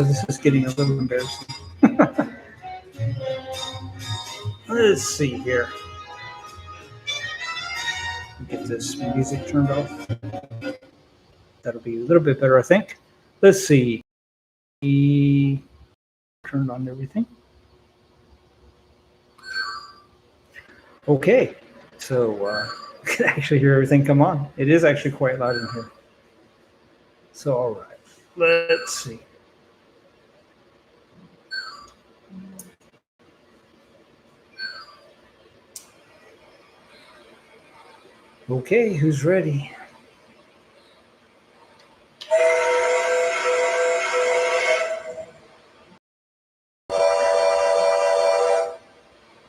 this is getting a little embarrassing. Let's see here. Get this music turned off. That'll be a little bit better, I think. Let's see. Turned on everything. Okay, so I can actually hear everything come on. It is actually quite loud in here. So, all right, let's see. Okay, who's ready?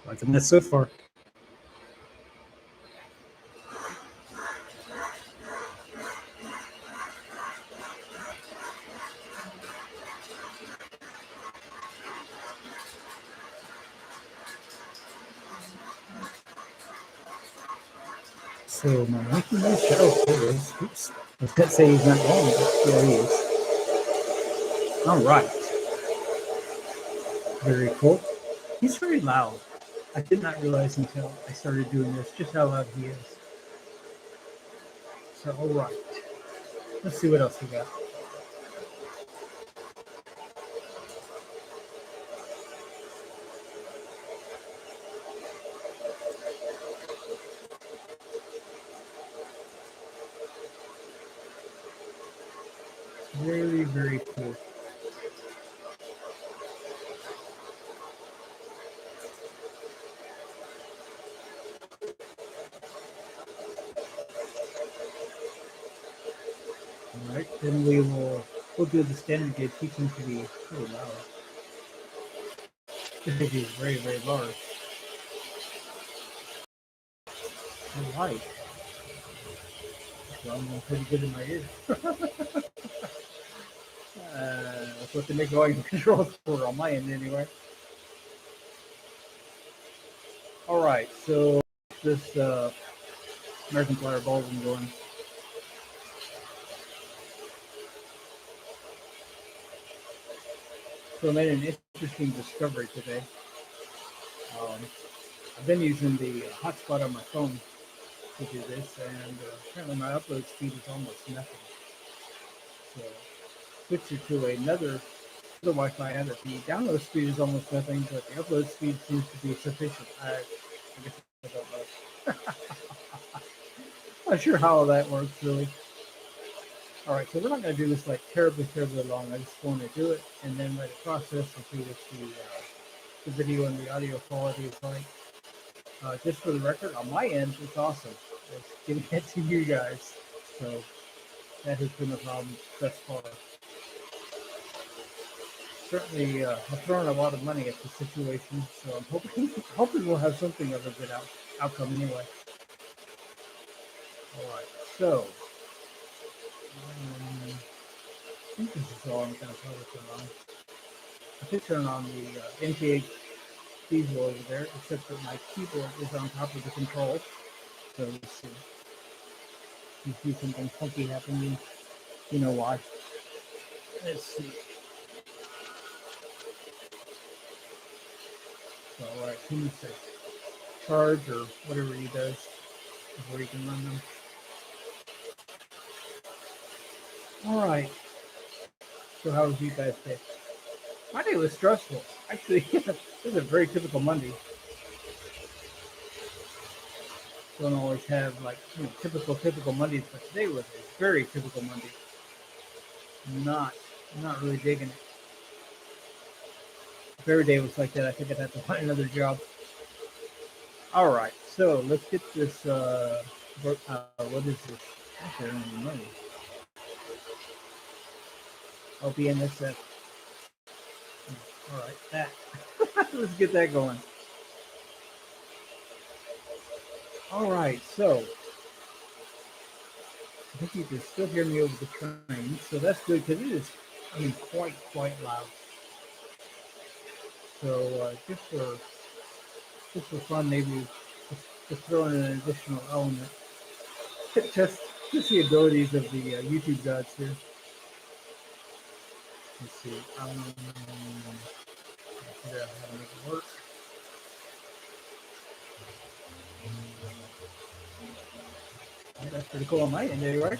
Liking that so far. So my Mickey Mouse show. There it is. Oops. I was going to say he's not wrong, but there he is. All right. Very cool. He's very loud. I did not realize until I started doing this just how loud he is. So, all right. Let's see what else we got. Very, very cool. All right, then we'll do the standard gauge. He seems to be pretty loud. This gauge is very, very large. All right. Well, I'm pretty good in my ears. That's what they make volume controls for on my end anyway. All right, so this American Flyer ballroom going. So I made an interesting discovery today. I've been using the hotspot on my phone to do this, and apparently my upload speed is almost nothing. So switch it to another Wi-Fi added. The download speed is almost nothing, but the upload speed seems to be sufficient. I guess I don't know. Not sure how that works really. All right, so we're not going to do this like terribly long. I just want to do it and then let it process and see what the video and the audio quality is like. Just for the record, on my end, it's awesome. It's getting it to you guys. So that has been a problem thus far. Certainly, I've thrown a lot of money at the situation, so I'm hoping we'll have something of a good outcome anyway. All right, so I think this is all I'm going to probably turn on. I could turn on the NTH diesel over there, except that my keyboard is on top of the control. So let's see. You see something funky happening, you know why. Let's see. So, all right, he needs to charge or whatever he does before he can run them. All right. So how was you guys' day? My day was stressful. Actually, this is a very typical Monday. Don't always have like typical Mondays, but today was a very typical Monday. Not really digging it. If every day was like that, I think I'd have to find another job. All right, so let's get this. What is this? I don't even know. LBNSF. All right, that. Let's get that going. All right, so I think you can still hear me over the train, so that's good because it is, quite loud. So just for fun, maybe just throw in an additional element. Just the abilities of the YouTube gods here. Let's see. Figure out how to make it work. Yeah, that's pretty cool on my end, anyway.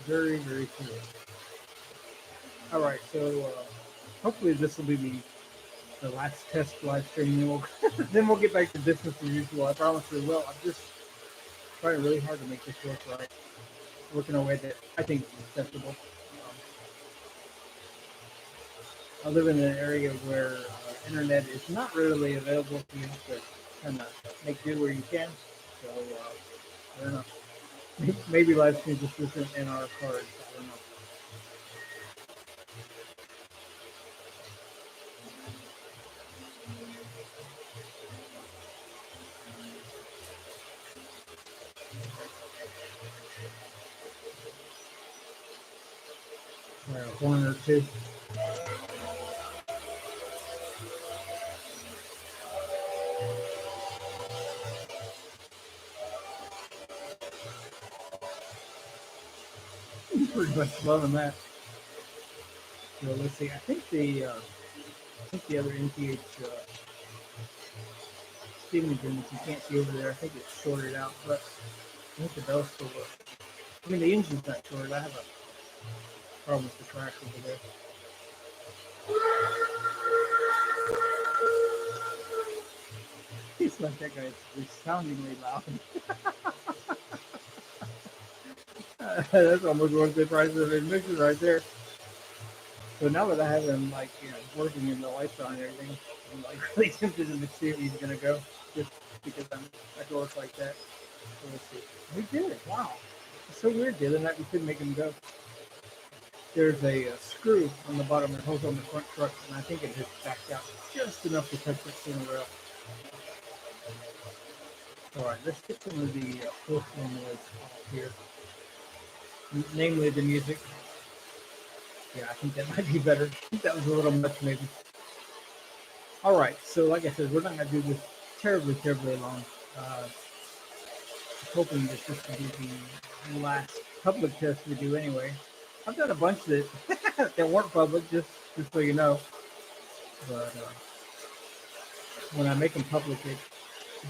Very, very cool. All right, so hopefully this will be the last test live stream. Then we'll then we'll get back to business as usual. I promise we will. I'm just trying really hard to make this work right, work in a way that I think is acceptable. I live in an area where internet is not readily available, so you have to kind of make do where you can. So I don't know. Maybe live stream just isn't in our cards. I don't know. One or two. Pretty much loving that. So let's see. I think the other NTH Steven agreements you can't see over there. I think it's shorted out, but I think the bells still work. I mean, the engine's not shorted. I have a problem with the track over there. It's like that guy is resoundingly loud. That's almost worth the price of admission right there. So now that I have him working and the lights on and everything, I'm like really tempted to see if he's gonna go just because I dork like that. So let's see. We did it. Wow. It's so weird. The other night we couldn't make him go. There's a screw on the bottom that holds on the front truck, and I think it just backed out just enough to touch that center rail. All right, let's get some of the full-screen noise off here, namely the music. Yeah, I think that might be better. I think that was a little much, maybe. All right, so like I said, we're not going to do this terribly, terribly long. Hoping that this will be the last public test we do anyway. I've done a bunch that that weren't public, just so you know. But when I make them public, it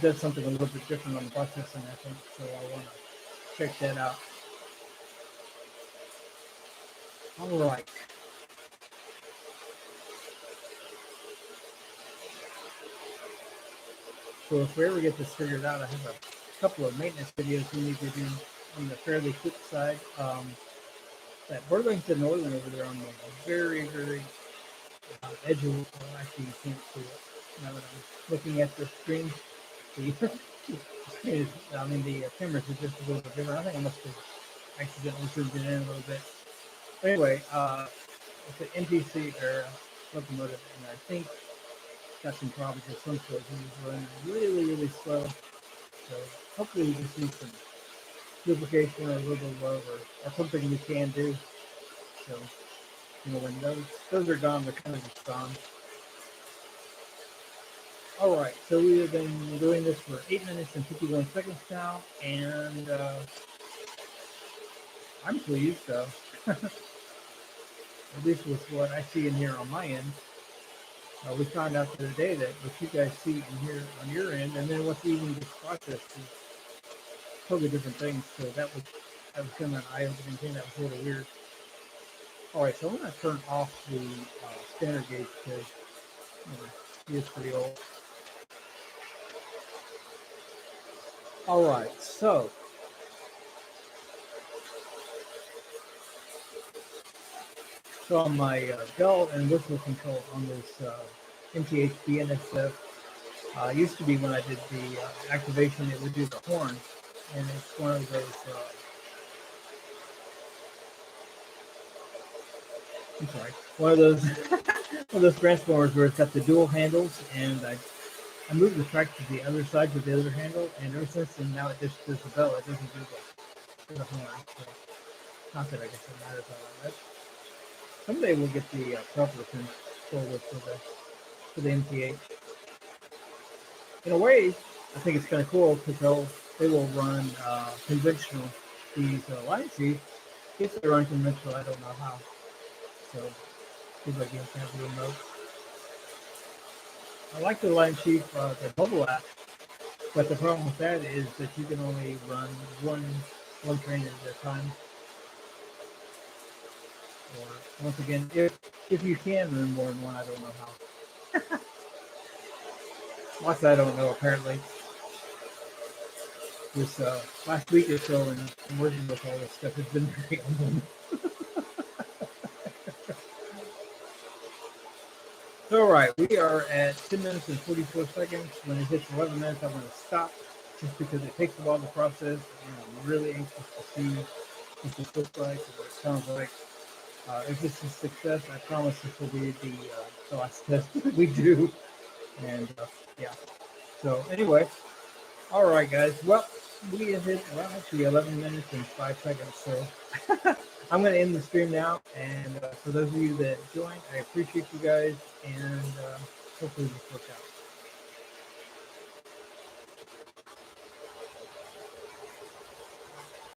does something a little bit different on the processing, I think. So I want to check that out. All right. So if we ever get this figured out, I have a couple of maintenance videos we need to do on the fairly quick side. That Burlington Northern over there on the very, very edge of, well, actually you can't see it now that I'm looking at the screen. The screen is, I mean, the cameras are just a little bit different. I think I must have accidentally zoomed it in a little bit. But anyway, it's an NPC or locomotive, and I think it's got some problems with some sort. He's running really, really slow. So hopefully we just need some lubrication or a little bit of love or something we can do. So, you know, when those are gone, they're kind of just gone. All right, so we have been doing this for 8 minutes and 51 seconds now, and I'm pleased, at least with what I see in here on my end. We found out the other day that what you guys see in here on your end, and then what's even just processed is totally different things. So that was kind of an eye-opening thing. That was a little weird. All right, so I'm going to turn off the standard gauge because he is pretty old. All right, so on my bell and whistle control on this MTH BNSF, used to be when I did the activation, it would do the horn, and it's one of those. I'm sorry, one of those one of those transformers where it's got the dual handles, and I moved the track to the other side with the other handle, and ever since then now it just does the bell. It doesn't do the horn. So, not that I guess it matters all that much. Someday we'll get the proper controller for this. for the MTH. In a way, I think it's kind of cool because they will run conventional. These line sheep, if they run conventional, I don't know how. So seems like you have to have the remote. I like the line sheep, the mobile app, but the problem with that is that you can only run one train at a time. Or once again, if you can run more than one, I don't know how. Once I don't know apparently. This last week or so, and I'm working with all this stuff, has been very humbling. So, all right, we are at 10 minutes and 44 seconds. When it hits 11 minutes, I'm going to stop just because it takes a while to process, and I'm really anxious to see what this looks like, what it sounds like. If this is a success, I promise this will be the last test that we do. And yeah. So anyway, all right, guys. Well, we have hit actually 11 minutes and 5 seconds. So I'm going to end the stream now. And for those of you that joined, I appreciate you guys, and hopefully this works out.